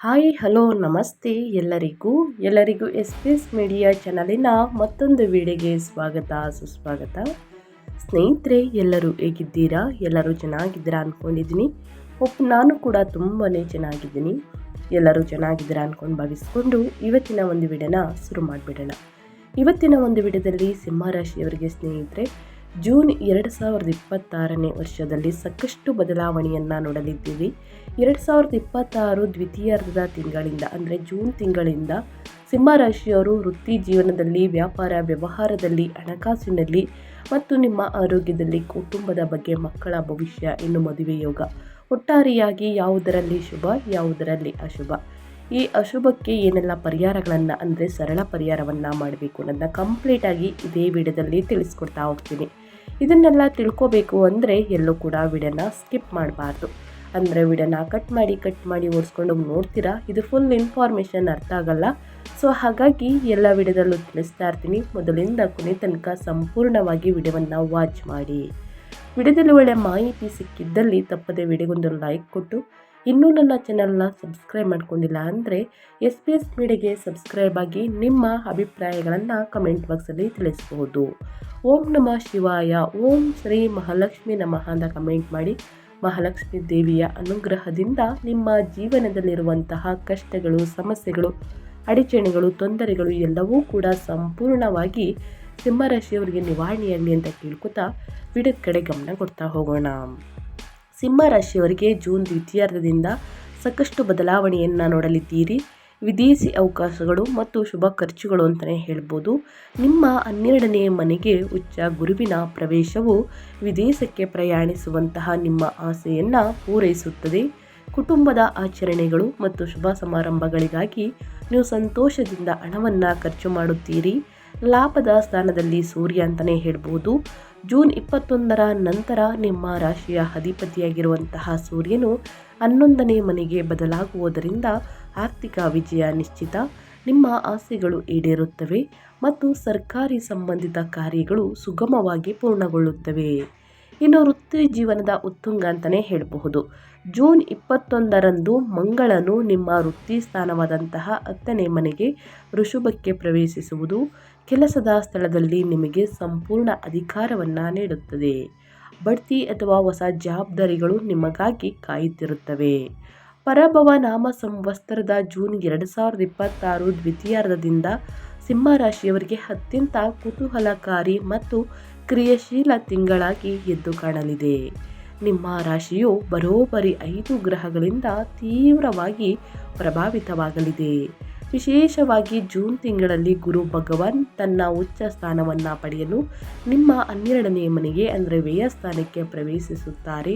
Hi hello ನಮಸ್ತೆ ಎಲ್ಲರಿಗೂ S P S media ಚಾನಲಿನ ಮತ್ತೊಂದು ವಿಡಿಯೋಗೆ ಸ್ವಾಗತ ಸುಸ್ವಾಗತ. ಸ್ನೇಹಿತರೆ, ಎಲ್ಲರೂ ಹೇಗಿದ್ದೀರಾ? ಎಲ್ಲರೂ ಚೆನ್ನಾಗಿದ್ದೀರಾ ಅಂದ್ಕೊಂಡಿದ್ದೀನಿ. ನಾನು ಕೂಡ ತುಂಬಾ ಚೆನ್ನಾಗಿದ್ದೀನಿ. ಎಲ್ಲರೂ ಚೆನ್ನಾಗಿದ್ದೀರಾ ಅಂದ್ಕೊಂಡು ಭಾವಿಸ್ಕೊಂಡು ಇವತ್ತಿನ ಒಂದು ವಿಡಿಯೋನ ಶುರು ಮಾಡಿಬಿಡೋಣ. ಇವತ್ತಿನ ಒಂದು ವಿಡಿಯೋದಲ್ಲಿ ಸಿಂಹರಾಶಿಯವರಿಗೆ ಸ್ನೇಹಿತರೆ, ಜೂನ್ 2026ನೇ ವರ್ಷದಲ್ಲಿ ಸಾಕಷ್ಟು ಬದಲಾವಣೆಯನ್ನು ನೋಡಲಿದ್ದೀವಿ. 2026 ದ್ವಿತೀಯಾರ್ಧದ ತಿಂಗಳಿಂದ ಅಂದರೆ ಜೂನ್ ತಿಂಗಳಿಂದ ಸಿಂಹರಾಶಿಯವರು ವೃತ್ತಿ ಜೀವನದಲ್ಲಿ, ವ್ಯಾಪಾರ ವ್ಯವಹಾರದಲ್ಲಿ, ಹಣಕಾಸಿನಲ್ಲಿ ಮತ್ತು ನಿಮ್ಮ ಆರೋಗ್ಯದಲ್ಲಿ, ಕುಟುಂಬದ ಬಗ್ಗೆ, ಮಕ್ಕಳ ಭವಿಷ್ಯ, ಇನ್ನು ಮದುವೆ ಯೋಗ, ಒಟ್ಟಾರೆಯಾಗಿ ಯಾವುದರಲ್ಲಿ ಶುಭ ಯಾವುದರಲ್ಲಿ ಅಶುಭ, ಈ ಅಶುಭಕ್ಕೆ ಏನೆಲ್ಲ ಪರಿಹಾರಗಳನ್ನು ಅಂದರೆ ಸರಳ ಪರಿಹಾರವನ್ನು ಮಾಡಬೇಕು ಅನ್ನೋದನ್ನ ಕಂಪ್ಲೀಟಾಗಿ ಇದೇ ವಿಡಿಯೋದಲ್ಲಿ ತಿಳಿಸ್ಕೊಡ್ತಾ ಹೋಗ್ತೀನಿ. ಇದನ್ನೆಲ್ಲ ತಿಳ್ಕೋಬೇಕು ಅಂದರೆ ಎಲ್ಲೂ ಕೂಡ ವಿಡಿಯೋನ ಸ್ಕಿಪ್ ಮಾಡಬಾರ್ದು. ಅಂದರೆ ವಿಡಿಯೋನ ಕಟ್ ಮಾಡಿ ಓಡಿಸ್ಕೊಂಡು ನೋಡ್ತೀರಾ, ಇದು ಫುಲ್ ಇನ್ಫಾರ್ಮೇಷನ್ ಅರ್ಥ ಆಗಲ್ಲ. ಸೊ ಹಾಗಾಗಿ ಎಲ್ಲ ವಿಡಿಯೋದಲ್ಲೂ ತಿಳಿಸ್ತಾ ಇರ್ತೀನಿ. ಮೊದಲಿಂದ ಕೊನೆ ತನಕ ಸಂಪೂರ್ಣವಾಗಿ ವಿಡಿಯೋವನ್ನು ವಾಚ್ ಮಾಡಿ. ವಿಡಿಯೋದಲ್ಲಿ ಒಳ್ಳೆ ಮಾಹಿತಿ ಸಿಕ್ಕಿದ್ದಲ್ಲಿ ತಪ್ಪದೆ ವಿಡಿಯೋಗೊಂದು ಲೈಕ್ ಕೊಟ್ಟು, ಇನ್ನೂ ನನ್ನ ಚಾನಲ್ನ ಸಬ್ಸ್ಕ್ರೈಬ್ ಮಾಡ್ಕೊಂಡಿಲ್ಲ ಅಂದರೆ ಎಸ್ ಪಿ ಎಸ್ ಮೀಡಿಯಾಗೆ ಸಬ್ಸ್ಕ್ರೈಬ್ ಆಗಿ ನಿಮ್ಮ ಅಭಿಪ್ರಾಯಗಳನ್ನು ಕಮೆಂಟ್ ಬಾಕ್ಸಲ್ಲಿ ತಿಳಿಸಬಹುದು. ಓಂ ನಮಃ ಶಿವಾಯ, ಓಂ ಶ್ರೀ ಮಹಾಲಕ್ಷ್ಮಿ ನಮಃ ಅಂತ ಕಮೆಂಟ್ ಮಾಡಿ. ಮಹಾಲಕ್ಷ್ಮಿ ದೇವಿಯ ಅನುಗ್ರಹದಿಂದ ನಿಮ್ಮ ಜೀವನದಲ್ಲಿರುವಂತಹ ಕಷ್ಟಗಳು, ಸಮಸ್ಯೆಗಳು, ಅಡಚಣೆಗಳು, ತೊಂದರೆಗಳು ಎಲ್ಲವೂ ಕೂಡ ಸಂಪೂರ್ಣವಾಗಿ ಸಿಂಹರಾಶಿಯವರಿಗೆ ನಿವಾರಣೆಯಾಗಲಿ ಅಂತ ಕೇಳ್ಕೊತಾ ವಿಡಿಯೋದ ಕಡೆ ಗಮನ ಕೊಡ್ತಾ ಹೋಗೋಣ. ಸಿಂಹರಾಶಿಯವರಿಗೆ ಜೂನ್ ದ್ವಿತೀಯಾರ್ಧದಿಂದ ಸಾಕಷ್ಟು ಬದಲಾವಣೆಯನ್ನು ನೋಡಲಿದ್ದೀರಿ. ವಿದೇಶಿ ಅವಕಾಶಗಳು ಮತ್ತು ಶುಭ ಖರ್ಚುಗಳು ಅಂತಲೇ ಹೇಳ್ಬೋದು. ನಿಮ್ಮ 12ನೇ ಮನೆಗೆ ಉಚ್ಚ ಗುರುವಿನ ಪ್ರವೇಶವು ವಿದೇಶಕ್ಕೆ ಪ್ರಯಾಣಿಸುವಂತಹ ನಿಮ್ಮ ಆಸೆಯನ್ನು ಪೂರೈಸುತ್ತದೆ. ಕುಟುಂಬದ ಆಚರಣೆಗಳು ಮತ್ತು ಶುಭ ಸಮಾರಂಭಗಳಿಗಾಗಿ ನೀವು ಸಂತೋಷದಿಂದ ಹಣವನ್ನು ಖರ್ಚು ಮಾಡುತ್ತೀರಿ. ಲಾಭದ ಸ್ಥಾನದಲ್ಲಿ ಸೂರ್ಯ ಅಂತಲೇ ಹೇಳ್ಬೋದು. ಜೂನ್ 21ರ ನಂತರ ನಿಮ್ಮ ರಾಶಿಯ ಅಧಿಪತಿಯಾಗಿರುವಂತಹ ಸೂರ್ಯನು 11ನೇ ಮನೆಗೆ ಬದಲಾಗುವುದರಿಂದ ಆರ್ಥಿಕ ವಿಜಯ ನಿಶ್ಚಿತ. ನಿಮ್ಮ ಆಸೆಗಳು ಈಡೇರುತ್ತವೆ ಮತ್ತು ಸರ್ಕಾರಿ ಸಂಬಂಧಿತ ಕಾರ್ಯಗಳು ಸುಗಮವಾಗಿ ಪೂರ್ಣಗೊಳ್ಳುತ್ತವೆ. ಇನ್ನು ವೃತ್ತಿ ಜೀವನದ ಉತ್ತುಂಗ ಅಂತಲೇ ಹೇಳಬಹುದು. ಜೂನ್ 21ರಂದು ಮಂಗಳನು ನಿಮ್ಮ ವೃತ್ತಿ ಸ್ಥಾನವಾದಂತಹ 10ನೇ ಮನೆಗೆ ವೃಷಭಕ್ಕೆ ಪ್ರವೇಶಿಸುವುದು ಕೆಲಸದ ಸ್ಥಳದಲ್ಲಿ ನಿಮಗೆ ಸಂಪೂರ್ಣ ಅಧಿಕಾರವನ್ನು ನೀಡುತ್ತದೆ. ಬಡ್ತಿ ಅಥವಾ ಹೊಸ ಜವಾಬ್ದಾರಿಗಳು ನಿಮಗಾಗಿ ಕಾಯುತ್ತಿರುತ್ತವೆ. ಪರಭವ ನಾಮ ಸಂವತ್ಸರದ ಜೂನ್ 2026 ದ್ವಿತೀಯಾರ್ಧದಿಂದ ಸಿಂಹರಾಶಿಯವರಿಗೆ ಅತ್ಯಂತ ಕುತೂಹಲಕಾರಿ ಮತ್ತು ಕ್ರಿಯಾಶೀಲ ತಿಂಗಳಾಗಿ ಎದ್ದು ಕಾಣಲಿದೆ. ನಿಮ್ಮ ರಾಶಿಯು ಬರೋಬ್ಬರಿ 5 ಗ್ರಹಗಳಿಂದ ತೀವ್ರವಾಗಿ ಪ್ರಭಾವಿತವಾಗಲಿದೆ. ವಿಶೇಷವಾಗಿ ಜೂನ್ ತಿಂಗಳಲ್ಲಿ ಗುರು ಭಗವಾನ್ ತನ್ನ ಉಚ್ಚ ಸ್ಥಾನವನ್ನು ಪಡೆಯಲು ನಿಮ್ಮ 12ನೇ ಮನೆಗೆ ಅಂದರೆ ವ್ಯಯ ಸ್ಥಾನಕ್ಕೆ ಪ್ರವೇಶಿಸುತ್ತಾರೆ.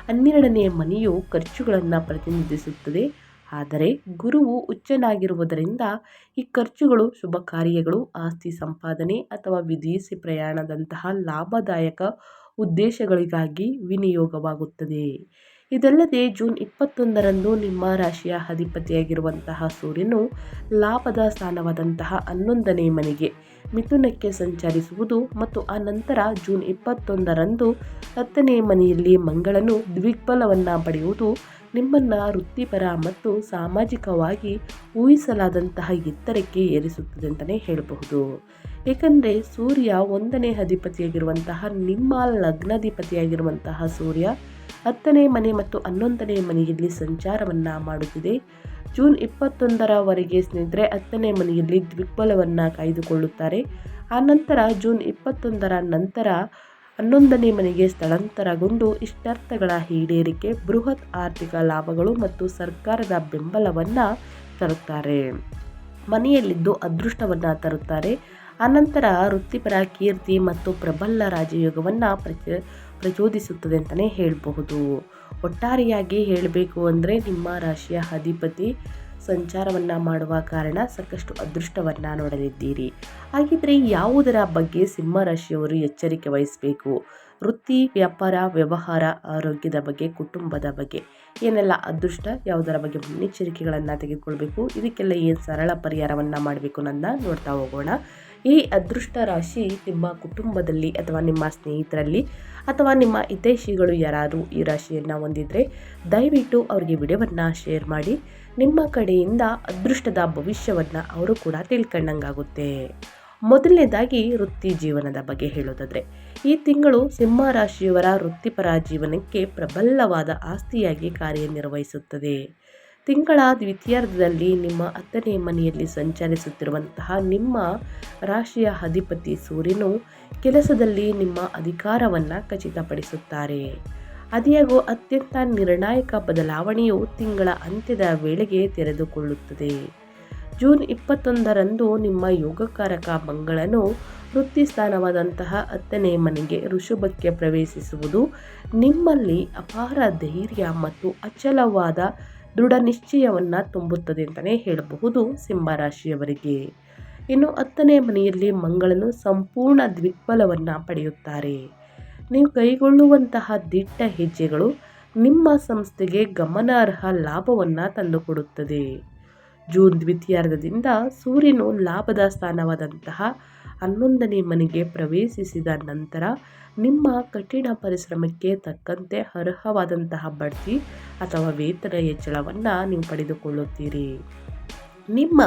12ನೇ ಮನೆಯು ಖರ್ಚುಗಳನ್ನು ಪ್ರತಿನಿಧಿಸುತ್ತದೆ. ಆದರೆ ಗುರುವು ಉಚ್ಚನಾಗಿರುವುದರಿಂದ ಈ ಖರ್ಚುಗಳು ಶುಭ ಕಾರ್ಯಗಳು, ಆಸ್ತಿ ಸಂಪಾದನೆ ಅಥವಾ ವಿದೇಶಿ ಪ್ರಯಾಣದಂತಹ ಲಾಭದಾಯಕ ಉದ್ದೇಶಗಳಿಗಾಗಿ ವಿನಿಯೋಗವಾಗುತ್ತದೆ. ಇದಲ್ಲದೆ ಜೂನ್ 21ರಂದು ನಿಮ್ಮ ರಾಶಿಯ ಅಧಿಪತಿಯಾಗಿರುವಂತಹ ಸೂರ್ಯನು ಲಾಭದ ಸ್ಥಾನವಾದಂತಹ 11ನೇ ಮನೆಗೆ ಮಿಥುನಕ್ಕೆ ಸಂಚರಿಸುವುದು ಮತ್ತು ಆ ನಂತರ ಜೂನ್ 21ರಂದು 10ನೇ ಮನೆಯಲ್ಲಿ ಮಂಗಳನು ದ್ವಿಗ್ಬಲವನ್ನು ಪಡೆಯುವುದು ನಿಮ್ಮನ್ನು ವೃತ್ತಿಪರ ಮತ್ತು ಸಾಮಾಜಿಕವಾಗಿ ಊಹಿಸಲಾದಂತಹ ಎತ್ತರಕ್ಕೆ ಏರಿಸುತ್ತದೆ ಅಂತಲೇ ಹೇಳಬಹುದು. ಏಕೆಂದರೆ ಸೂರ್ಯ 1ನೇ ಅಧಿಪತಿಯಾಗಿರುವಂತಹ ನಿಮ್ಮ ಲಗ್ನಾಧಿಪತಿಯಾಗಿರುವಂತಹ ಸೂರ್ಯ 10ನೇ ಮನೆ ಮತ್ತು 11ನೇ ಮನೆಯಲ್ಲಿ ಸಂಚಾರವನ್ನು ಮಾಡುತ್ತಿದೆ. ಜೂನ್ 21ರವರೆಗೆ ಸ್ನೇಹಿತರೆ 10ನೇ ಮನೆಯಲ್ಲಿ ದ್ವಿಗ್ಬಲವನ್ನು ಕಾಯ್ದುಕೊಳ್ಳುತ್ತಾರೆ. ಆ ನಂತರ ಜೂನ್ 21ರ ನಂತರ 11ನೇ ಮನೆಗೆ ಸ್ಥಳಾಂತರಗೊಂಡು ಇಷ್ಟಾರ್ಥಗಳ ಈಡೇರಿಕೆ, ಬೃಹತ್ ಆರ್ಥಿಕ ಲಾಭಗಳು ಮತ್ತು ಸರ್ಕಾರದ ಬೆಂಬಲವನ್ನು ತರುತ್ತಾರೆ. ಮನೆಯಲ್ಲಿದ್ದು ಅದೃಷ್ಟವನ್ನು ತರುತ್ತಾರೆ. ಆನಂತರ ವೃತ್ತಿಪರ ಕೀರ್ತಿ ಮತ್ತು ಪ್ರಬಲ ರಾಜಯೋಗವನ್ನು ಪ್ರಚೋದಿಸುತ್ತದೆ ಅಂತಲೇ ಹೇಳಬಹುದು. ಒಟ್ಟಾರೆಯಾಗಿ ಹೇಳಬೇಕು ಅಂದರೆ ನಿಮ್ಮ ರಾಶಿಯ ಅಧಿಪತಿ ಸಂಚಾರವನ್ನು ಮಾಡುವ ಕಾರಣ ಸಾಕಷ್ಟು ಅದೃಷ್ಟವನ್ನು ನೋಡಲಿದ್ದೀರಿ. ಹಾಗಿದ್ರೆ ಯಾವುದರ ಬಗ್ಗೆ ಸಿಂಹರಾಶಿಯವರು ಎಚ್ಚರಿಕೆ ವಹಿಸಬೇಕು? ವೃತ್ತಿ, ವ್ಯಾಪಾರ, ವ್ಯವಹಾರ, ಆರೋಗ್ಯದ ಬಗ್ಗೆ, ಕುಟುಂಬದ ಬಗ್ಗೆ ಏನೆಲ್ಲ ಅದೃಷ್ಟ, ಯಾವುದರ ಬಗ್ಗೆ ಮುನ್ನೆಚ್ಚರಿಕೆಗಳನ್ನು ತೆಗೆದುಕೊಳ್ಬೇಕು, ಇದಕ್ಕೆಲ್ಲ ಏನು ಸರಳ ಪರಿಹಾರವನ್ನು ಮಾಡಬೇಕು ಅನ್ನೋದನ್ನ ನೋಡ್ತಾ ಹೋಗೋಣ. ಈ ಅದೃಷ್ಟ ರಾಶಿ ನಿಮ್ಮ ಕುಟುಂಬದಲ್ಲಿ ಅಥವಾ ನಿಮ್ಮ ಸ್ನೇಹಿತರಲ್ಲಿ ಅಥವಾ ನಿಮ್ಮ ಹಿತೈಷಿಗಳು ಯಾರಾದರೂ ಈ ರಾಶಿಯನ್ನು ಹೊಂದಿದರೆ ದಯವಿಟ್ಟು ಅವರಿಗೆ ವಿಡಿಯೋವನ್ನು ಶೇರ್ ಮಾಡಿ. ನಿಮ್ಮ ಕಡೆಯಿಂದ ಅದೃಷ್ಟದ ಭವಿಷ್ಯವನ್ನು ಅವರು ಕೂಡ ತಿಳ್ಕೊಂಡಂಗಾಗುತ್ತೆ. ಮೊದಲನೇದಾಗಿ ವೃತ್ತಿ ಜೀವನದ ಬಗ್ಗೆ ಹೇಳೋದಾದರೆ, ಈ ತಿಂಗಳು ಸಿಂಹ ರಾಶಿಯವರ ವೃತ್ತಿಪರ ಜೀವನಕ್ಕೆ ಪ್ರಬಲವಾದ ಆಸ್ತಿಯಾಗಿ ಕಾರ್ಯನಿರ್ವಹಿಸುತ್ತದೆ. ತಿಂಗಳ ದ್ವಿತೀಯಾರ್ಧದಲ್ಲಿ ನಿಮ್ಮ 10ನೇ ಮನೆಯಲ್ಲಿ ಸಂಚರಿಸುತ್ತಿರುವಂತಹ ನಿಮ್ಮ ರಾಶಿಯ ಅಧಿಪತಿ ಸೂರ್ಯನು ಕೆಲಸದಲ್ಲಿ ನಿಮ್ಮ ಅಧಿಕಾರವನ್ನು ಖಚಿತಪಡಿಸುತ್ತಾರೆ. ಆದಾಗ್ಯೂ ಅತ್ಯಂತ ನಿರ್ಣಾಯಕ ಬದಲಾವಣೆಯು ತಿಂಗಳ ಅಂತ್ಯದ ವೇಳೆಗೆ ತೆರೆದುಕೊಳ್ಳುತ್ತದೆ. ಜೂನ್ 21ರಂದು ನಿಮ್ಮ ಯೋಗಕಾರಕ ಮಂಗಳನು ವೃತ್ತಿ ಸ್ಥಾನವಾದಂತಹ 10ನೇ ಮನೆಗೆ ಋಷಭಕ್ಕೆ ಪ್ರವೇಶಿಸುವುದು ನಿಮ್ಮಲ್ಲಿ ಅಪಾರ ಧೈರ್ಯ ಮತ್ತು ಅಚಲವಾದ ದೃಢ ನಿಶ್ಚಯವನ್ನು ತುಂಬುತ್ತದೆ ಅಂತಲೇ ಹೇಳಬಹುದು ಸಿಂಹರಾಶಿಯವರಿಗೆ. ಇನ್ನು 10ನೇ ಮನೆಯಲ್ಲಿ ಮಂಗಳನು ಸಂಪೂರ್ಣ ದಿಗ್ಬಲವನ್ನು ಪಡೆಯುತ್ತಾರೆ. ನೀವು ಕೈಗೊಳ್ಳುವಂತಹ ದಿಟ್ಟ ಹೆಜ್ಜೆಗಳು ನಿಮ್ಮ ಸಂಸ್ಥೆಗೆ ಗಮನಾರ್ಹ ಲಾಭವನ್ನು ತಂದುಕೊಡುತ್ತದೆ. ಜೂನ್ ದ್ವಿತೀಯಾರ್ಧದಿಂದ ಸೂರ್ಯನು ಲಾಭದ ಸ್ಥಾನವಾದಂತಹ 11ನೇ ಮನೆಗೆ ಪ್ರವೇಶಿಸಿದ ನಂತರ ನಿಮ್ಮ ಕಠಿಣ ಪರಿಶ್ರಮಕ್ಕೆ ತಕ್ಕಂತೆ ಅರ್ಹವಾದಂತಹ ಬಡ್ತಿ ಅಥವಾ ವೇತನ ಹೆಚ್ಚಳವನ್ನು ನೀವು ಪಡೆದುಕೊಳ್ಳುತ್ತೀರಿ. ನಿಮ್ಮ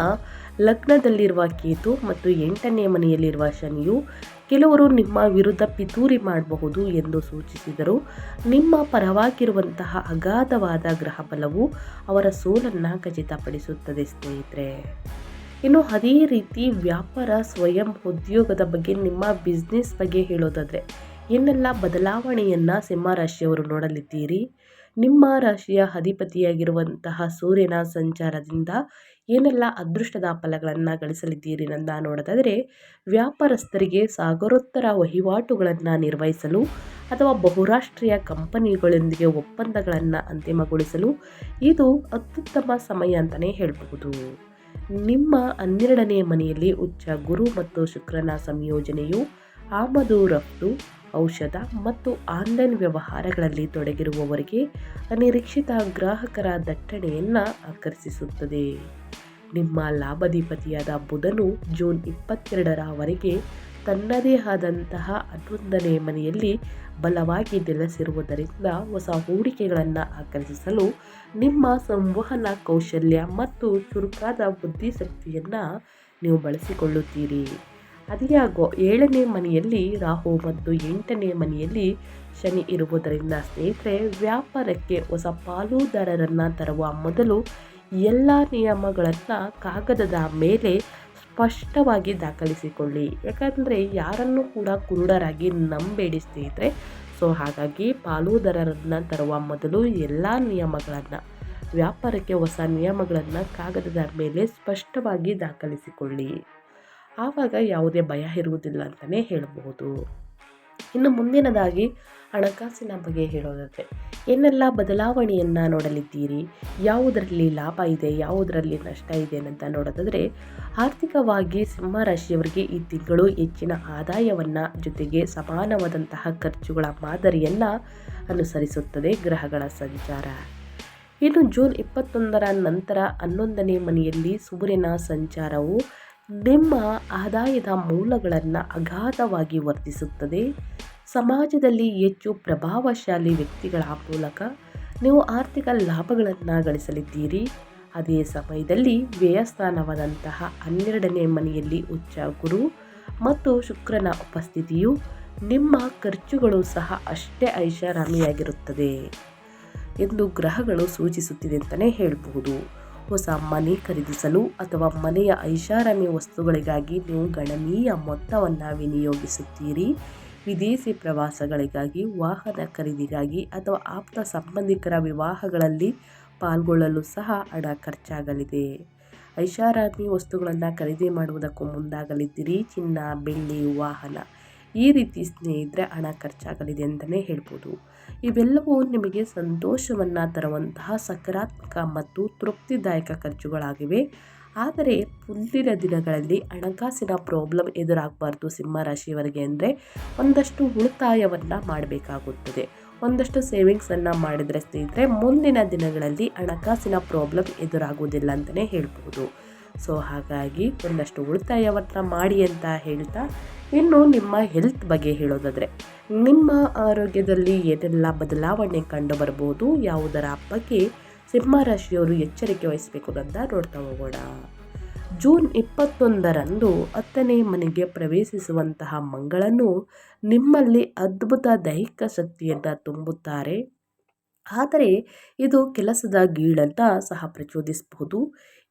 ಲಗ್ನದಲ್ಲಿರುವ ಕೇತು ಮತ್ತು 8ನೇ ಮನೆಯಲ್ಲಿರುವ ಶನಿಯು ಕೆಲವರು ನಿಮ್ಮ ವಿರುದ್ಧ ಪಿತೂರಿ ಮಾಡಬಹುದು ಎಂದು ಸೂಚಿಸಿದರು. ನಿಮ್ಮ ಪರವಾಗಿರುವಂತಹ ಅಗಾಧವಾದ ಗ್ರಹ ಬಲವು ಅವರ ಸೋಲನ್ನು ಖಚಿತಪಡಿಸುತ್ತದೆ ಸ್ನೇಹಿತರೆ. ಇನ್ನು ಅದೇ ರೀತಿ ವ್ಯಾಪಾರ ಸ್ವಯಂ ಉದ್ಯೋಗದ ಬಗ್ಗೆ, ನಿಮ್ಮ ಬಿಸ್ನೆಸ್ ಬಗ್ಗೆ ಹೇಳೋದಾದರೆ ಏನೆಲ್ಲ ಬದಲಾವಣೆಯನ್ನು ಸಿಂಹರಾಶಿಯವರು ನೋಡಲಿದ್ದೀರಿ? ನಿಮ್ಮ ರಾಶಿಯ ಅಧಿಪತಿಯಾಗಿರುವಂತಹ ಸೂರ್ಯನ ಸಂಚಾರದಿಂದ ಏನೆಲ್ಲ ಅದೃಷ್ಟದ ಫಲಗಳನ್ನು ಗಳಿಸಲಿದ್ದೀರಿ ಅಂತ ನೋಡೋದಾದರೆ, ವ್ಯಾಪಾರಸ್ಥರಿಗೆ ಸಾಗರೋತ್ತರ ವಹಿವಾಟುಗಳನ್ನು ನಿರ್ವಹಿಸಲು ಅಥವಾ ಬಹುರಾಷ್ಟ್ರೀಯ ಕಂಪನಿಗಳೊಂದಿಗೆ ಒಪ್ಪಂದಗಳನ್ನು ಅಂತಿಮಗೊಳಿಸಲು ಇದು ಅತ್ಯುತ್ತಮ ಸಮಯ ಅಂತಲೇ ಹೇಳಬಹುದು. ನಿಮ್ಮ 12ನೇ ಮನೆಯಲ್ಲಿ ಉಚ್ಚ ಗುರು ಮತ್ತು ಶುಕ್ರನ ಸಂಯೋಜನೆಯು ಆಮದು ರಫ್ತು, ಔಷಧ ಮತ್ತು ಆನ್ಲೈನ್ ವ್ಯವಹಾರಗಳಲ್ಲಿ ತೊಡಗಿರುವವರಿಗೆ ಅನಿರೀಕ್ಷಿತ ಗ್ರಾಹಕರ ದಟ್ಟಣೆಯನ್ನು ಆಕರ್ಷಿಸುತ್ತದೆ. ನಿಮ್ಮ ಲಾಭಾಧಿಪತಿಯಾದ ಬುಧನು ಜೂನ್ 22ರವರೆಗೆ ತನ್ನದೇ ಆದಂತಹ 11ನೇ ಮನೆಯಲ್ಲಿ ಬಲವಾಗಿ ನೆಲೆಸಿರುವುದರಿಂದ ಹೊಸ ಹೂಡಿಕೆಗಳನ್ನು ಆಕರ್ಷಿಸಲು ನಿಮ್ಮ ಸಂವಹನ ಕೌಶಲ್ಯ ಮತ್ತು ಚುರುಕಾದ ಬುದ್ಧಿಶಕ್ತಿಯನ್ನು ನೀವು ಬಳಸಿಕೊಳ್ಳುತ್ತೀರಿ. ಆದಾಗ್ಯೂ 7ನೇ ಮನೆಯಲ್ಲಿ ರಾಹು ಮತ್ತು 8ನೇ ಮನೆಯಲ್ಲಿ ಶನಿ ಇರುವುದರಿಂದ ಸ್ನೇಹಿತರೆ, ವ್ಯಾಪಾರಕ್ಕೆ ಹೊಸ ಪಾಲುದಾರರನ್ನು ತರುವ ಮೊದಲು ಎಲ್ಲ ನಿಯಮಗಳನ್ನು ಕಾಗದದ ಮೇಲೆ ಸ್ಪಷ್ಟವಾಗಿ ದಾಖಲಿಸಿಕೊಳ್ಳಿ. ಯಾಕಂದರೆ ಯಾರನ್ನು ಕೂಡ ಕುರುಡರಾಗಿ ನಂಬೇಡಿ ಸ್ನೇಹಿತರೆ. ಸೊ ಹಾಗಾಗಿ ಪಾಲುದಾರರನ್ನು ತರುವ ಮೊದಲು ಎಲ್ಲ ನಿಯಮಗಳನ್ನು, ವ್ಯಾಪಾರಕ್ಕೆ ಹೊಸ ನಿಯಮಗಳನ್ನು ಕಾಗದದ ಮೇಲೆ ಸ್ಪಷ್ಟವಾಗಿ ದಾಖಲಿಸಿಕೊಳ್ಳಿ. ಆವಾಗ ಯಾವುದೇ ಭಯ ಇರುವುದಿಲ್ಲ ಅಂತಲೇ ಹೇಳಬಹುದು. ಇನ್ನು ಮುಂದಿನದಾಗಿ ಹಣಕಾಸಿನ ಬಗ್ಗೆ ಹೇಳೋದಾದರೆ ಏನೆಲ್ಲ ಬದಲಾವಣೆಯನ್ನು ನೋಡಲಿದ್ದೀರಿ, ಯಾವುದರಲ್ಲಿ ಲಾಭ ಇದೆ, ಯಾವುದರಲ್ಲಿ ನಷ್ಟ ಇದೆ ಅಂತ ನೋಡೋದಾದರೆ, ಆರ್ಥಿಕವಾಗಿ ಸಿಂಹರಾಶಿಯವರಿಗೆ ಈ ತಿಂಗಳು ಹೆಚ್ಚಿನ ಆದಾಯವನ್ನು ಜೊತೆಗೆ ಸಮಾನವಾದಂತಹ ಖರ್ಚುಗಳ ಮಾದರಿಯನ್ನು ಅನುಸರಿಸುತ್ತದೆ ಗ್ರಹಗಳ ಸಂಚಾರ. ಇನ್ನು ಜೂನ್ 21ರ ನಂತರ 11ನೇ ಮನೆಯಲ್ಲಿ ಸೂರ್ಯನ ಸಂಚಾರವು ನಿಮ್ಮ ಆದಾಯದ ಮೂಲಗಳನ್ನು ಅಗಾಧವಾಗಿ ವರ್ಧಿಸುತ್ತದೆ. ಸಮಾಜದಲ್ಲಿ ಹೆಚ್ಚು ಪ್ರಭಾವಶಾಲಿ ವ್ಯಕ್ತಿಗಳ ಮೂಲಕ ನೀವು ಆರ್ಥಿಕ ಲಾಭಗಳನ್ನು ಗಳಿಸಲಿದ್ದೀರಿ. ಅದೇ ಸಮಯದಲ್ಲಿ ವ್ಯಯಸ್ಥಾನವಾದಂತಹ 12ನೇ ಮನೆಯಲ್ಲಿ ಉಚ್ಚ ಗುರು ಮತ್ತು ಶುಕ್ರನ ಉಪಸ್ಥಿತಿಯು ನಿಮ್ಮ ಖರ್ಚುಗಳು ಸಹ ಅಷ್ಟೇ ಐಷಾರಾಮಿಯಾಗಿರುತ್ತದೆ ಎಂದು ಗ್ರಹಗಳು ಸೂಚಿಸುತ್ತಿದೆ ಅಂತಲೇ ಹೇಳಬಹುದು. ಹೊಸ ಮನೆ ಖರೀದಿಸಲು ಅಥವಾ ಮನೆಯ ಐಷಾರಾಮಿ ವಸ್ತುಗಳಿಗಾಗಿ ನೀವು ಗಣನೀಯ ಮೊತ್ತವನ್ನು ವಿನಿಯೋಗಿಸುತ್ತೀರಿ. ವಿದೇಶಿ ಪ್ರವಾಸಗಳಿಗಾಗಿ, ವಾಹನ ಖರೀದಿಗಾಗಿ ಅಥವಾ ಆಪ್ತ ಸಂಬಂಧಿಕರ ವಿವಾಹಗಳಲ್ಲಿ ಪಾಲ್ಗೊಳ್ಳಲು ಸಹ ಹಣ ಖರ್ಚಾಗಲಿದೆ. ಐಷಾರಾಮಿ ವಸ್ತುಗಳನ್ನು ಖರೀದಿ ಮಾಡುವುದಕ್ಕೂ ಮುಂದಾಗಲಿದ್ದೀರಿ. ಚಿನ್ನ, ಬೆಳ್ಳಿ, ವಾಹನ ಈ ರೀತಿ ಸ್ನೇಹಿತರೆ ಹಣ ಖರ್ಚಾಗಲಿದೆ ಅಂತಲೇ ಹೇಳ್ಬೋದು. ಇವೆಲ್ಲವೂ ನಿಮಗೆ ಸಂತೋಷವನ್ನು ತರುವಂತಹ ಸಕಾರಾತ್ಮಕ ಮತ್ತು ತೃಪ್ತಿದಾಯಕ ಖರ್ಚುಗಳಾಗಿವೆ. ಆದರೆ ಮುಂದಿನ ದಿನಗಳಲ್ಲಿ ಹಣಕಾಸಿನ ಪ್ರಾಬ್ಲಮ್ ಎದುರಾಗಬಾರ್ದು ಸಿಂಹರಾಶಿಯವರಿಗೆ ಅಂದರೆ ಒಂದಷ್ಟು ಉಳಿತಾಯವನ್ನು ಮಾಡಬೇಕಾಗುತ್ತದೆ. ಒಂದಷ್ಟು ಸೇವಿಂಗ್ಸನ್ನು ಮಾಡಿದರೆ ಸ್ನೇಹಿತರೆ ಮುಂದಿನ ದಿನಗಳಲ್ಲಿ ಹಣಕಾಸಿನ ಪ್ರಾಬ್ಲಮ್ ಎದುರಾಗುವುದಿಲ್ಲ ಅಂತಲೇ ಹೇಳ್ಬೋದು. ಸೊ ಹಾಗಾಗಿ ಒಂದಷ್ಟು ಉಳಿತಾಯವನ್ನು ಮಾಡಿ ಅಂತ ಹೇಳ್ತಾ, ಇನ್ನು ನಿಮ್ಮ ಹೆಲ್ತ್ ಬಗ್ಗೆ ಹೇಳೋದಾದರೆ ನಿಮ್ಮ ಆರೋಗ್ಯದಲ್ಲಿ ಏನೆಲ್ಲ ಬದಲಾವಣೆ ಕಂಡು ಬರ್ಬೋದು, ಯಾವುದರ ಬಗ್ಗೆ ಸಿಂಹ ರಾಶಿಯವರು ಎಚ್ಚರಿಕೆ ವಹಿಸಬೇಕು ಅಂತ ನೋಡ್ತಾ ಹೋಗೋಣ. ಜೂನ್ 21ರಂದು 10ನೇ ಮನೆಗೆ ಪ್ರವೇಶಿಸುವಂತಹ ಮಂಗಳನು ನಿಮ್ಮಲ್ಲಿ ಅದ್ಭುತ ದೈಹಿಕ ಶಕ್ತಿಯನ್ನು ತುಂಬುತ್ತಾರೆ. ಆದರೆ ಇದು ಕೆಲಸದ ಗೀಳನ್ನು ಸಹ ಪ್ರಚೋದಿಸಬಹುದು.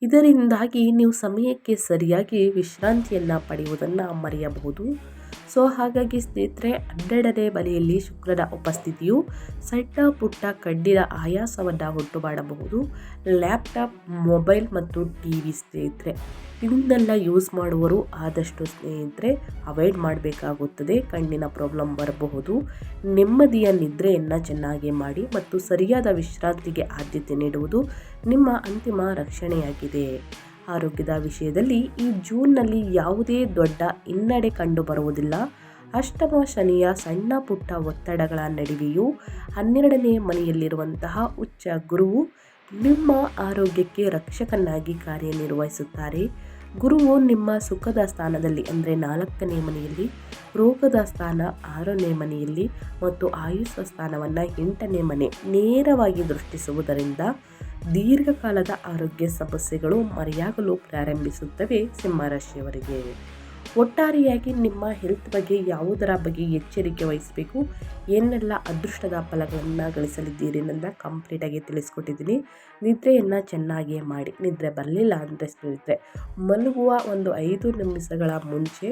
ಇದರಿಂದಾಗಿ ನೀವು ಸಮಯಕ್ಕೆ ಸರಿಯಾಗಿ ವಿಶ್ರಾಂತಿಯನ್ನು ಪಡೆಯುವುದನ್ನು ಮರೆಯಬಹುದು. ಸೊ ಹಾಗಾಗಿ ಸ್ನೇಹಿತರೆ, 12ನೇ ಮನೆಯಲ್ಲಿ ಶುಕ್ರನ ಉಪಸ್ಥಿತಿಯು ಸಣ್ಣ ಪುಟ್ಟ ಕಣ್ಣಿನ ಆಯಾಸವನ್ನು ಉಂಟು ಮಾಡಬಹುದು. ಲ್ಯಾಪ್ಟಾಪ್, ಮೊಬೈಲ್ ಮತ್ತು TV ಸ್ನೇಹಿತರೆ, ಇದನ್ನೆಲ್ಲ ಯೂಸ್ ಮಾಡುವವರು ಆದಷ್ಟು ಸ್ನೇಹಿತರೆ ಅವಾಯ್ಡ್ ಮಾಡಬೇಕಾಗುತ್ತದೆ. ಕಣ್ಣಿನ ಪ್ರಾಬ್ಲಮ್ ಬರಬಹುದು. ನೆಮ್ಮದಿಯ ನಿದ್ರೆಯನ್ನು ಚೆನ್ನಾಗಿ ಮಾಡಿ ಮತ್ತು ಸರಿಯಾದ ವಿಶ್ರಾಂತಿಗೆ ಆದ್ಯತೆ ನೀಡುವುದು ನಿಮ್ಮ ಅಂತಿಮ ರಕ್ಷಣೆಯಾಗಿದೆ. ಆರೋಗ್ಯದ ವಿಷಯದಲ್ಲಿ ಈ ಜೂನ್ನಲ್ಲಿ ಯಾವುದೇ ದೊಡ್ಡ ಹಿನ್ನಡೆ ಕಂಡು ಬರುವುದಿಲ್ಲ. ಅಷ್ಟಮ ಶನಿಯ ಸಣ್ಣ ಪುಟ್ಟ ಒತ್ತಡಗಳ ನಡುವೆಯೂ 12ನೇ ಮನೆಯಲ್ಲಿರುವಂತಹ ಉಚ್ಚ ಗುರುವು ನಿಮ್ಮ ಆರೋಗ್ಯಕ್ಕೆ ರಕ್ಷಕನಾಗಿ ಕಾರ್ಯನಿರ್ವಹಿಸುತ್ತಾರೆ. ಗುರುವು ನಿಮ್ಮ ಸುಖದ ಸ್ಥಾನದಲ್ಲಿ ಅಂದರೆ 4ನೇ ಮನೆಯಲ್ಲಿ, ರೋಗದ ಸ್ಥಾನ 6ನೇ ಮನೆಯಲ್ಲಿ ಮತ್ತು ಆಯುಷ ಸ್ಥಾನವನ್ನು 8ನೇ ಮನೆ ನೇರವಾಗಿ ದೃಷ್ಟಿಸುವುದರಿಂದ ದೀರ್ಘಕಾಲದ ಆರೋಗ್ಯ ಸಮಸ್ಯೆಗಳು ಮರೆಯಾಗಲು ಪ್ರಾರಂಭಿಸುತ್ತವೆ. ಸಿಂಹರಾಶಿಯವರಿಗೆ ಒಟ್ಟಾರೆಯಾಗಿ ನಿಮ್ಮ ಹೆಲ್ತ್ ಬಗ್ಗೆ ಯಾವುದರ ಬಗ್ಗೆ ಎಚ್ಚರಿಕೆ ವಹಿಸಬೇಕು, ಏನೆಲ್ಲ ಅದೃಷ್ಟದ ಫಲಗಳನ್ನು ಗಳಿಸಲಿದ್ದೀರಿ ಅನ್ನೋದನ್ನ ಕಂಪ್ಲೀಟಾಗಿ ತಿಳಿಸ್ಕೊಟ್ಟಿದ್ದೀನಿ. ನಿದ್ರೆಯನ್ನು ಚೆನ್ನಾಗಿ ಮಾಡಿ. ನಿದ್ರೆ ಬರಲಿಲ್ಲ ಅಂದರೆ ಸ್ನೇಹಿತರೆ, ಮಲಗುವ ಒಂದು 5 ನಿಮಿಷಗಳ ಮುಂಚೆ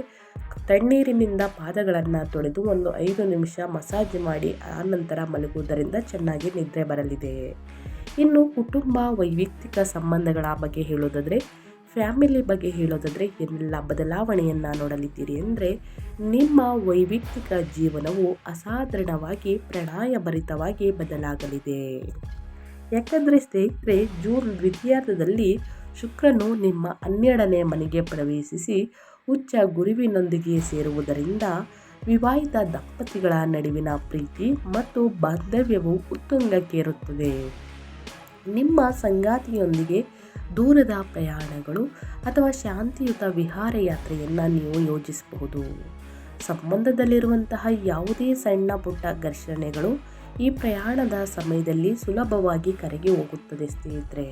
ತಣ್ಣೀರಿನಿಂದ ಪಾದಗಳನ್ನು ತೊಳೆದು ಒಂದು 5 ನಿಮಿಷ ಮಸಾಜ್ ಮಾಡಿ ಆನಂತರ ಮಲಗುವುದರಿಂದ ಚೆನ್ನಾಗಿ ನಿದ್ರೆ ಬರಲಿದೆ. ಇನ್ನು ಕುಟುಂಬ, ವೈಯಕ್ತಿಕ ಸಂಬಂಧಗಳ ಬಗ್ಗೆ ಹೇಳೋದಾದರೆ, ಫ್ಯಾಮಿಲಿ ಬಗ್ಗೆ ಹೇಳೋದಾದರೆ ಏನೆಲ್ಲ ಬದಲಾವಣೆಯನ್ನು ನೋಡಲಿದ್ದೀರಿ ಅಂದರೆ, ನಿಮ್ಮ ವೈಯಕ್ತಿಕ ಜೀವನವು ಅಸಾಧಾರಣವಾಗಿ ಪ್ರಣಯಭರಿತವಾಗಿ ಬದಲಾಗಲಿದೆ. ಯಾಕಂದರೆ ಸ್ನೇಹಿತರೆ, ಜೂನ್ ದ್ವಿತೀಯಾರ್ಧದಲ್ಲಿ ಶುಕ್ರನು ನಿಮ್ಮ 12ನೇ ಮನೆಗೆ ಪ್ರವೇಶಿಸಿ ಉಚ್ಚ ಗುರುವಿನೊಂದಿಗೆ ಸೇರುವುದರಿಂದ ವಿವಾಹಿತ ದಂಪತಿಗಳ ನಡುವಿನ ಪ್ರೀತಿ ಮತ್ತು ಬಾಂಧವ್ಯವು ಉತ್ತುಂಗಕ್ಕೇರುತ್ತದೆ. ನಿಮ್ಮ ಸಂಗಾತಿಯೊಂದಿಗೆ ದೂರದ ಪ್ರಯಾಣಗಳು ಅಥವಾ ಶಾಂತಿಯುತ ವಿಹಾರಯಾತ್ರೆಯನ್ನು ನೀವು ಯೋಜಿಸಬಹುದು. ಸಂಬಂಧದಲ್ಲಿರುವಂತಹ ಯಾವುದೇ ಸಣ್ಣ ಪುಟ್ಟ ಘರ್ಷಣೆಗಳು ಈ ಪ್ರಯಾಣದ ಸಮಯದಲ್ಲಿ ಸುಲಭವಾಗಿ ಕರಗಿ ಹೋಗುತ್ತದೆ. ಸ್ನೇಹಿತರೆ,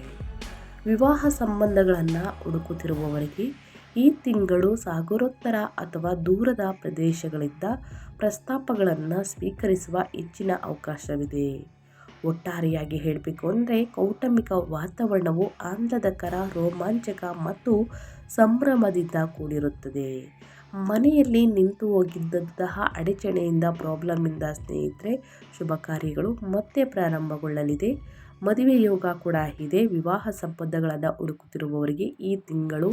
ವಿವಾಹ ಸಂಬಂಧಗಳನ್ನು ಹುಡುಕುತ್ತಿರುವವರಿಗೆ ಈ ತಿಂಗಳು ಸಾಗರೋತ್ತರ ಅಥವಾ ದೂರದ ಪ್ರದೇಶಗಳಿಂದ ಪ್ರಸ್ತಾಪಗಳನ್ನು ಸ್ವೀಕರಿಸುವ ಹೆಚ್ಚಿನ ಅವಕಾಶವಿದೆ. ಒಟ್ಟಾರೆಯಾಗಿ ಹೇಳಬೇಕು ಅಂದರೆ, ಕೌಟುಂಬಿಕ ವಾತಾವರಣವು ಆಹ್ಲಾದಕರ, ರೋಮಾಂಚಕ ಮತ್ತು ಸಂಭ್ರಮದಿಂದ ಕೂಡಿರುತ್ತದೆ. ಮನೆಯಲ್ಲಿ ನಿಂತು ಹೋಗಿದ್ದಂತಹ ಅಡಚಣೆಯಿಂದ ಪ್ರಾಬ್ಲಮ್ಮಿಂದ ಸ್ನೇಹಿತರೆ ಶುಭ ಕಾರ್ಯಗಳು ಮತ್ತೆ ಪ್ರಾರಂಭಗೊಳ್ಳಲಿದೆ. ಮದುವೆ ಯೋಗ ಕೂಡ ಇದೆ. ವಿವಾಹ ಸಂಬಂಧಗಳನ್ನು ಹುಡುಕುತ್ತಿರುವವರಿಗೆ ಈ ತಿಂಗಳು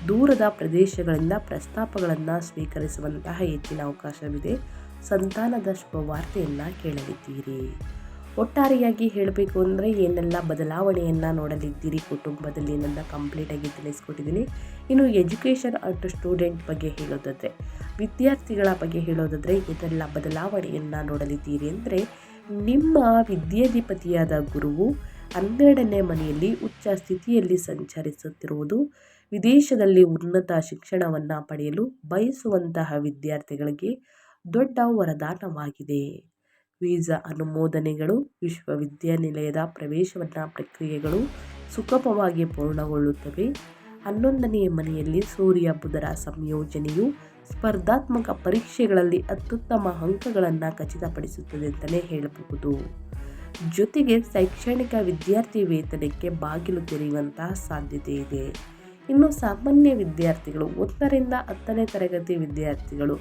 ದೂರದ ಪ್ರದೇಶಗಳಿಂದ ಪ್ರಸ್ತಾಪಗಳನ್ನು ಸ್ವೀಕರಿಸುವಂತಹ ಹೆಚ್ಚಿನ ಅವಕಾಶವಿದೆ. ಸಂತಾನದ ಶುಭವಾರ್ತೆಯನ್ನು ಕೇಳಲಿದ್ದೀರಿ. ಒಟ್ಟಾರೆಯಾಗಿ ಹೇಳಬೇಕು ಅಂದರೆ ಏನೆಲ್ಲ ಬದಲಾವಣೆಯನ್ನು ನೋಡಲಿದ್ದೀರಿ ಕುಟುಂಬದಲ್ಲಿ ನನ್ನ ಕಂಪ್ಲೀಟಾಗಿ ತಿಳಿಸ್ಕೊಟ್ಟಿದ್ದೀನಿ. ಇನ್ನು ಎಜುಕೇಷನ್ ಅಂಡ್ ಸ್ಟೂಡೆಂಟ್ ಬಗ್ಗೆ ಹೇಳೋದಾದರೆ, ವಿದ್ಯಾರ್ಥಿಗಳ ಬಗ್ಗೆ ಹೇಳೋದಾದರೆ ಏನೆಲ್ಲ ಬದಲಾವಣೆಯನ್ನು ನೋಡಲಿದ್ದೀರಿ ಅಂದರೆ, ನಿಮ್ಮ ವಿದ್ಯಾಧಿಪತಿಯಾದ ಗುರುವು 12ನೇ ಮನೆಯಲ್ಲಿ ಉಚ್ಚ ಸ್ಥಿತಿಯಲ್ಲಿ ಸಂಚರಿಸುತ್ತಿರುವುದು ವಿದೇಶದಲ್ಲಿ ಉನ್ನತ ಶಿಕ್ಷಣವನ್ನು ಪಡೆಯಲು ಬಯಸುವಂತಹ ವಿದ್ಯಾರ್ಥಿಗಳಿಗೆ ದೊಡ್ಡ ವರದಾನವಾಗಿದೆ. ವೀಸಾ ಅನುಮೋದನೆಗಳು, ವಿಶ್ವವಿದ್ಯಾನಿಲಯದ ಪ್ರವೇಶವನ್ನು ಪ್ರಕ್ರಿಯೆಗಳು ಸುಗಮವಾಗಿ ಪೂರ್ಣಗೊಳ್ಳುತ್ತವೆ. 11ನೇ ಮನೆಯಲ್ಲಿ ಸೂರ್ಯ ಬುಧರ ಸಂಯೋಜನೆಯು ಸ್ಪರ್ಧಾತ್ಮಕ ಪರೀಕ್ಷೆಗಳಲ್ಲಿ ಅತ್ಯುತ್ತಮ ಅಂಕಗಳನ್ನು ಖಚಿತಪಡಿಸುತ್ತದೆ ಅಂತಲೇ ಹೇಳಬಹುದು. ಜೊತೆಗೆ ಶೈಕ್ಷಣಿಕ ವಿದ್ಯಾರ್ಥಿ ವೇತನಕ್ಕೆ ಬಾಗಿಲು ತೆರೆಯುವಂತಹ ಸಾಧ್ಯತೆ ಇದೆ. ಇನ್ನು ಸಾಮಾನ್ಯ ವಿದ್ಯಾರ್ಥಿಗಳು 1ರಿಂದ 10ನೇ ತರಗತಿ ವಿದ್ಯಾರ್ಥಿಗಳು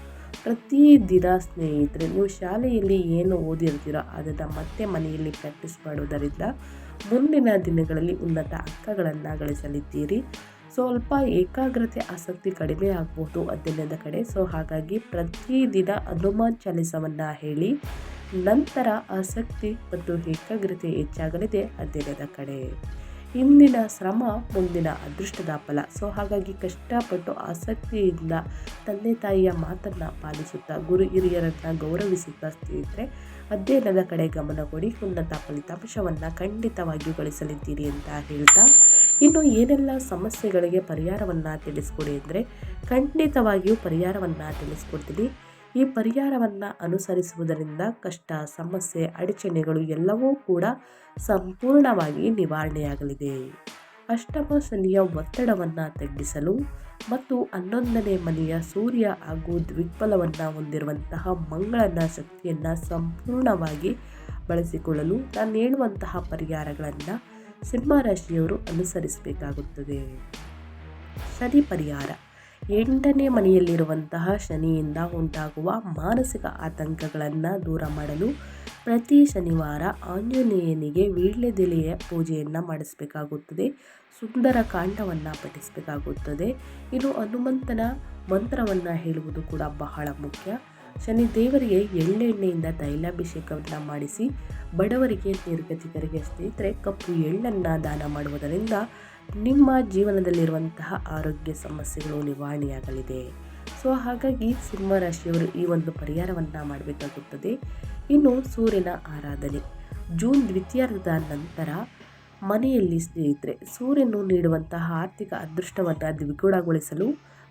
ಪ್ರತಿದಿನ ಸ್ನೇಹಿತರೆ ನೀವು ಶಾಲೆಯಲ್ಲಿ ಏನು ಓದಿರ್ತೀರೋ ಅದನ್ನು ಮತ್ತೆ ಮನೆಯಲ್ಲಿ ಪ್ರಾಕ್ಟೀಸ್ ಮಾಡೋದರಿಂದ ಮುಂದಿನ ದಿನಗಳಲ್ಲಿ ಉನ್ನತ ಅಂಕಗಳನ್ನು ಗಳಿಸಲಿದ್ದೀರಿ. ಸ್ವಲ್ಪ ಏಕಾಗ್ರತೆ, ಆಸಕ್ತಿ ಕಡಿಮೆ ಆಗಬಹುದು ಅಧ್ಯಯನದ ಕಡೆ. ಸೊ ಹಾಗಾಗಿ ಪ್ರತಿದಿನ ಹನುಮಾನ್ ಚಾಲಿಸವನ್ನು ಹೇಳಿ ನಂತರ ಆಸಕ್ತಿ ಮತ್ತು ಏಕಾಗ್ರತೆ ಹೆಚ್ಚಾಗಲಿದೆ ಅಧ್ಯಯನದ ಕಡೆ. ಇಂದಿನ ಶ್ರಮ ಮುಂದಿನ ಅದೃಷ್ಟದ ಫಲ. ಸೊ ಹಾಗಾಗಿ ಕಷ್ಟಪಟ್ಟು ಆಸಕ್ತಿಯಿಂದ ತಂದೆ ತಾಯಿಯ ಮಾತನ್ನು ಪಾಲಿಸುತ್ತಾ, ಗುರು ಹಿರಿಯರನ್ನು ಗೌರವಿಸುತ್ತಾ ಸ್ನೇಹಿತರೆ ಅಧ್ಯಯನದ ಕಡೆ ಗಮನ ಕೊಡಿ. ಉನ್ನತ ಫಲಿತಾಂಶವನ್ನು ಖಂಡಿತವಾಗಿಯೂ ಗಳಿಸಲಿದ್ದೀರಿ ಅಂತ ಹೇಳ್ತಾ, ಇನ್ನು ಏನೆಲ್ಲ ಸಮಸ್ಯೆಗಳಿಗೆ ಪರಿಹಾರವನ್ನು ತಿಳಿಸ್ಕೊಡಿ ಅಂದರೆ ಖಂಡಿತವಾಗಿಯೂ ಪರಿಹಾರವನ್ನು ತಿಳಿಸ್ಕೊಡ್ತೀನಿ. ಈ ಪರಿಹಾರವನ್ನು ಅನುಸರಿಸುವುದರಿಂದ ಕಷ್ಟ, ಸಮಸ್ಯೆ, ಅಡಚಣೆಗಳು ಎಲ್ಲವೂ ಕೂಡ ಸಂಪೂರ್ಣವಾಗಿ ನಿವಾರಣೆಯಾಗಲಿದೆ. ಅಷ್ಟಮ ಶನಿಯ ಒತ್ತಡವನ್ನು ತಗ್ಗಿಸಲು ಮತ್ತು 11ನೇ ಮನೆಯ ಸೂರ್ಯ ಹಾಗೂ ದ್ವಿಗ್ಬಲವನ್ನು ಹೊಂದಿರುವಂತಹ ಮಂಗಳನ ಶಕ್ತಿಯನ್ನು ಸಂಪೂರ್ಣವಾಗಿ ಬಳಸಿಕೊಳ್ಳಲು ನಾನು ಹೇಳುವಂತಹ ಪರಿಹಾರಗಳನ್ನು ಸಿಂಹರಾಶಿಯವರು ಅನುಸರಿಸಬೇಕಾಗುತ್ತದೆ. ಶನಿ ಪರಿಹಾರ. 8ನೇ ಮನೆಯಲ್ಲಿರುವಂತಹ ಶನಿಯಿಂದ ಉಂಟಾಗುವ ಮಾನಸಿಕ ಆತಂಕಗಳನ್ನು ದೂರ ಮಾಡಲು ಪ್ರತಿ ಶನಿವಾರ ಆಂಜನೇಯನಿಗೆ ವೀಳ್ಯದೆಲೆಯ ಪೂಜೆಯನ್ನು ಮಾಡಿಸಬೇಕಾಗುತ್ತದೆ. ಸುಂದರ ಕಾಂಡವನ್ನು ಪಠಿಸಬೇಕಾಗುತ್ತದೆ. ಇನ್ನು ಹನುಮಂತನ ಮಂತ್ರವನ್ನು ಹೇಳುವುದು ಕೂಡ ಬಹಳ ಮುಖ್ಯ. ಶನಿ ದೇವರಿಗೆ ಎಳ್ಳೆಣ್ಣೆಯಿಂದ ತೈಲಾಭಿಷೇಕವನ್ನು ಮಾಡಿಸಿ ಬಡವರಿಗೆ, ನಿರ್ಗತಿಕರಿಗೆ, ಸ್ನೇಹಿತರೆ ಕಪ್ಪು ಎಳ್ಳನ್ನು ದಾನ ಮಾಡುವುದರಿಂದ ನಿಮ್ಮ ಜೀವನದಲ್ಲಿರುವಂತಹ ಆರೋಗ್ಯ ಸಮಸ್ಯೆಗಳು ನಿವಾರಣೆಯಾಗಲಿದೆ. ಸೊ ಹಾಗಾಗಿ ಸಿಂಹರಾಶಿಯವರು ಈ ಒಂದು ಪರಿಹಾರವನ್ನು ಮಾಡಬೇಕಾಗುತ್ತದೆ. ಇನ್ನು ಸೂರ್ಯನ ಆರಾಧನೆ. ಜೂನ್ ದ್ವಿತೀಯಾರ್ಧದ ನಂತರ ಮನೆಯಲ್ಲಿ ಸ್ನೇಹಿತರೆ ಸೂರ್ಯನು ನೀಡುವಂತಹ ಆರ್ಥಿಕ ಅದೃಷ್ಟವನ್ನು ದ್ವಿಗುಣಗೊಳಿಸಲು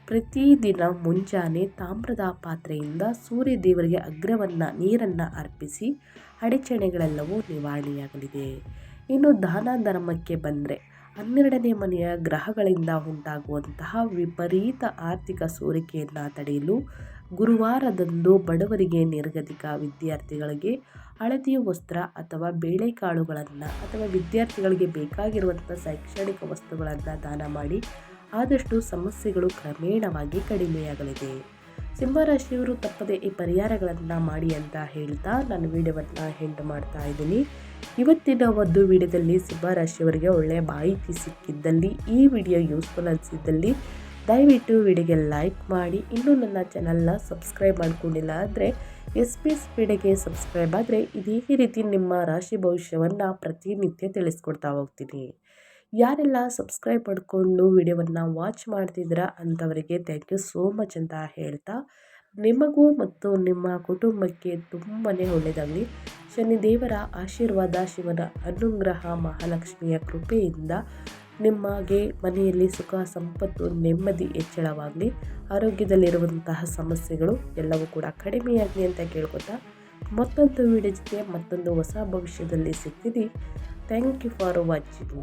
ಪ್ರತಿದಿನ ಮುಂಜಾನೆ ತಾಮ್ರದ ಪಾತ್ರೆಯಿಂದ ಸೂರ್ಯ ದೇವರಿಗೆ ಅಗ್ರವನ್ನು ನೀರನ್ನು ಅರ್ಪಿಸಿ ಅಡಚಣೆಗಳೆಲ್ಲವೂ ನಿವಾರಣೆಯಾಗಲಿದೆ. ಇನ್ನು ದಾನ ಧರ್ಮಕ್ಕೆ ಬಂದರೆ 12ನೇ ಮನೆಯ ಗ್ರಹಗಳಿಂದ ಉಂಟಾಗುವಂತಹ ವಿಪರೀತ ಆರ್ಥಿಕ ಸೋರಿಕೆಯನ್ನು ತಡೆಯಲು ಗುರುವಾರದಂದು ಬಡವರಿಗೆ, ನಿರ್ಗತಿಕ ವಿದ್ಯಾರ್ಥಿಗಳಿಗೆ ಹಳದಿ ವಸ್ತ್ರ ಅಥವಾ ಬೇಳೆಕಾಳುಗಳನ್ನು ಅಥವಾ ವಿದ್ಯಾರ್ಥಿಗಳಿಗೆ ಬೇಕಾಗಿರುವಂಥ ಶೈಕ್ಷಣಿಕ ವಸ್ತುಗಳನ್ನು ದಾನ ಮಾಡಿ ಆದಷ್ಟು ಸಮಸ್ಯೆಗಳು ಕ್ರಮೇಣವಾಗಿ ಕಡಿಮೆಯಾಗಲಿದೆ. ಸಿಂಹರಾಶಿಯವರು ತಪ್ಪದೆ ಈ ಪರಿಹಾರಗಳನ್ನು ಮಾಡಿ ಅಂತ ಹೇಳ್ತಾ ನಾನು ವಿಡಿಯೋವನ್ನು ಎಂಡ್ ಮಾಡ್ತಾ ಇದ್ದೀನಿ. ಇವತ್ತಿನ ಒಂದು ವಿಡಿಯೋದಲ್ಲಿ ಸಿಂಹರಾಶಿಯವರಿಗೆ ಒಳ್ಳೆಯ ಮಾಹಿತಿ ಸಿಕ್ಕಿದ್ದಲ್ಲಿ, ಈ ವಿಡಿಯೋ ಯೂಸ್ಫುಲ್ ಅನಿಸಿದ್ದಲ್ಲಿ ದಯವಿಟ್ಟು ವಿಡಿಯೋಗೆ ಲೈಕ್ ಮಾಡಿ. ಇನ್ನೂ ನನ್ನ ಚಾನಲ್ನ ಸಬ್ಸ್ಕ್ರೈಬ್ ಮಾಡ್ಕೊಂಡಿಲ್ಲ ಅಂದರೆ ವಿಡಿಯೋಗೆ ಸಬ್ಸ್ಕ್ರೈಬ್ ಆದರೆ ಇದೇ ರೀತಿ ನಿಮ್ಮ ರಾಶಿ ಭವಿಷ್ಯವನ್ನು ಪ್ರತಿನಿತ್ಯ ತಿಳಿಸ್ಕೊಡ್ತಾ ಹೋಗ್ತೀನಿ. ಯಾರೆಲ್ಲ ಸಬ್ಸ್ಕ್ರೈಬ್ ಮಾಡಿಕೊಂಡು ವಿಡಿಯೋವನ್ನು ವಾಚ್ ಮಾಡ್ತಿದ್ದೀರಾ ಅಂಥವರಿಗೆ ಥ್ಯಾಂಕ್ ಯು ಸೋ ಮಚ್ ಅಂತ ಹೇಳ್ತಾ, ನಿಮಗೂ ಮತ್ತು ನಿಮ್ಮ ಕುಟುಂಬಕ್ಕೆ ತುಂಬಾ ಒಳ್ಳೆಯದಾಗಲಿ. ಶನಿದೇವರ ಆಶೀರ್ವಾದ, ಶಿವನ ಅನುಗ್ರಹ, ಮಹಾಲಕ್ಷ್ಮಿಯ ಕೃಪೆಯಿಂದ ನಿಮಗೆ ಮನೆಯಲ್ಲಿ ಸುಖ, ಸಂಪತ್ತು, ನೆಮ್ಮದಿ ಹೆಚ್ಚಳವಾಗಲಿ. ಆರೋಗ್ಯದಲ್ಲಿರುವಂತಹ ಸಮಸ್ಯೆಗಳು ಎಲ್ಲವೂ ಕೂಡ ಕಡಿಮೆಯಾಗಲಿ ಅಂತ ಕೇಳ್ಕೊತಾ ಮತ್ತೊಂದು ವಿಡಿಯೋ ಜೊತೆ ಮತ್ತೊಂದು ಹೊಸ ಭವಿಷ್ಯದಲ್ಲಿ ಸಿಗ್ತೀನಿ. Thank you for watching.